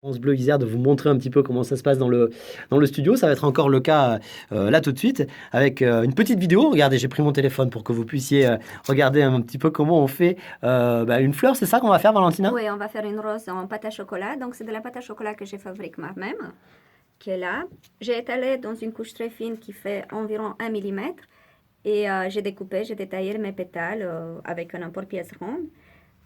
France Bleu Isère de vous montrer un petit peu comment ça se passe dans le studio. Ça va être encore le cas là tout de suite avec une petite vidéo. Regardez, j'ai pris mon téléphone pour que vous puissiez regarder un petit peu comment on fait une fleur. C'est ça qu'on va faire, Valentina? Oui, on va faire une rose en pâte à chocolat. Donc, c'est de la pâte à chocolat que je fabrique moi-même, qui est là. J'ai étalé dans une couche très fine qui fait environ 1 millimètre. Et j'ai découpé, j'ai détaillé mes pétales avec un emporte-pièce ronde.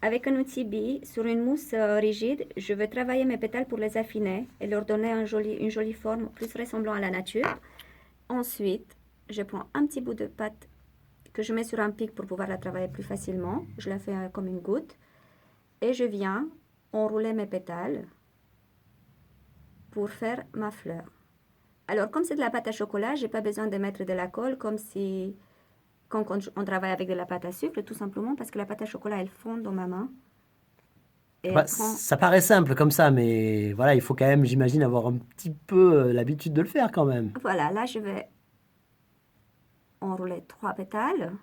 Avec un outil bille, sur une mousse rigide, je vais travailler mes pétales pour les affiner et leur donner une jolie forme plus ressemblant à la nature. Ensuite, je prends un petit bout de pâte que je mets sur un pic pour pouvoir la travailler plus facilement. Je la fais comme une goutte. Et je viens enrouler mes pétales pour faire ma fleur. Alors, comme c'est de la pâte à chocolat, j'ai pas besoin de mettre de la colle comme si quand on travaille avec de la pâte à sucre, tout simplement parce que la pâte à chocolat, elle fond dans ma main et Bah, elle prend. ça paraît simple comme ça, mais voilà, il faut quand même, j'imagine, avoir un petit peu l'habitude de le faire quand même. Voilà, là, je vais enrouler 3 pétales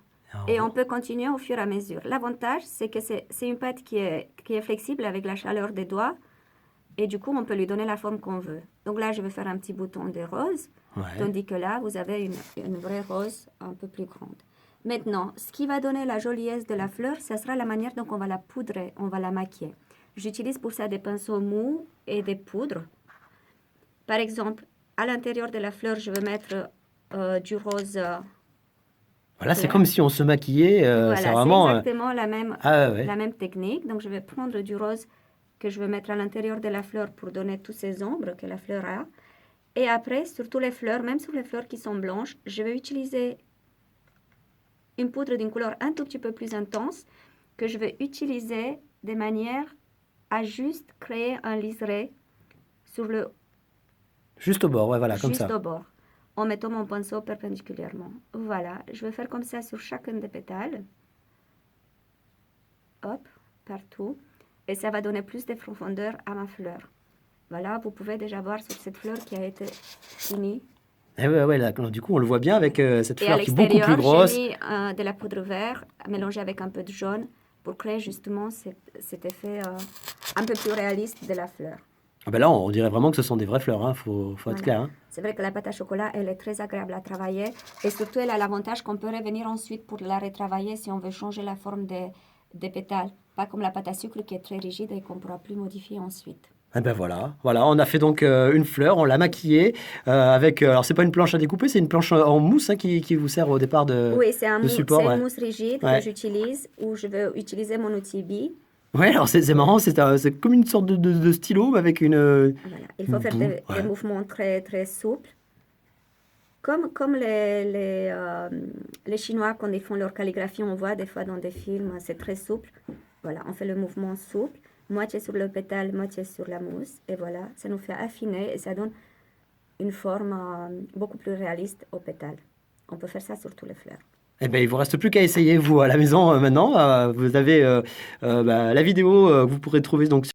et on Alors, peut continuer au fur et à mesure. L'avantage, c'est que c'est une pâte qui est flexible avec la chaleur des doigts et du coup, on peut lui donner la forme qu'on veut. Donc là, je vais faire un petit bouton de rose, ouais. tandis que là, vous avez une vraie rose un peu plus grande. Maintenant, ce qui va donner la joliesse de la fleur, ce sera la manière dont on va la poudrer, on va la maquiller. J'utilise pour ça des pinceaux mous et des poudres. Par exemple, à l'intérieur de la fleur, je vais mettre du rose Voilà, c'est clair. comme si on se maquillait. C'est Voilà, c'est vraiment. exactement Ah ouais, ouais. la même technique. Donc, je vais prendre du rose que je vais mettre à l'intérieur de la fleur pour donner tous ces ombres que la fleur a. Et après, sur toutes les fleurs, même sur les fleurs qui sont blanches, je vais utiliser une poudre d'une couleur un tout petit peu plus intense que je vais utiliser de manière à juste créer un liseré sur le Juste au bord, ouais, voilà, comme juste ça. au bord en mettant mon pinceau perpendiculairement. Voilà, je vais faire comme ça sur chacun des pétales. Hop, partout. Et ça va donner plus de profondeur à ma fleur. Voilà, vous pouvez déjà voir sur cette fleur qui a été finie. Et ouais, ouais, là, du coup, on le voit bien avec cette Et à fleur qui est beaucoup plus l'extérieur, j'ai grosse. mis de la poudre verte mélangée avec un peu de jaune pour créer justement cet effet un peu plus réaliste de la fleur. Ah ben là, on dirait vraiment que ce sont des vraies fleurs, hein, faut être Voilà. clair, hein. C'est vrai que la pâte à chocolat, elle est très agréable à travailler et surtout, elle a l'avantage qu'on peut revenir ensuite pour la retravailler si on veut changer la forme des pétales. Pas comme la pâte à sucre qui est très rigide et qu'on ne pourra plus modifier ensuite. Eh ben voilà, voilà, on a fait donc une fleur, on l'a maquillée avec. Alors c'est pas une planche à découper, c'est une planche en mousse hein, qui vous sert au départ Oui, de support, c'est une ouais. mousse rigide que Ouais. j'utilise où je vais utiliser mon outil bille. Ouais, alors c'est marrant, c'est comme une sorte de stylo mais avec Voilà. Il une faut faire boue. des Ouais. mouvements très, très souples. Comme les Chinois, quand ils font leur calligraphie, on voit des fois dans des films, c'est très souple. Voilà, on fait le mouvement souple, moitié sur le pétale, moitié sur la mousse. Et voilà, ça nous fait affiner et ça donne une forme beaucoup plus réaliste au pétale. On peut faire ça sur toutes les fleurs. Eh ben il vous reste plus qu'à essayer vous à la maison maintenant. Vous avez la vidéo que vous pourrez trouver donc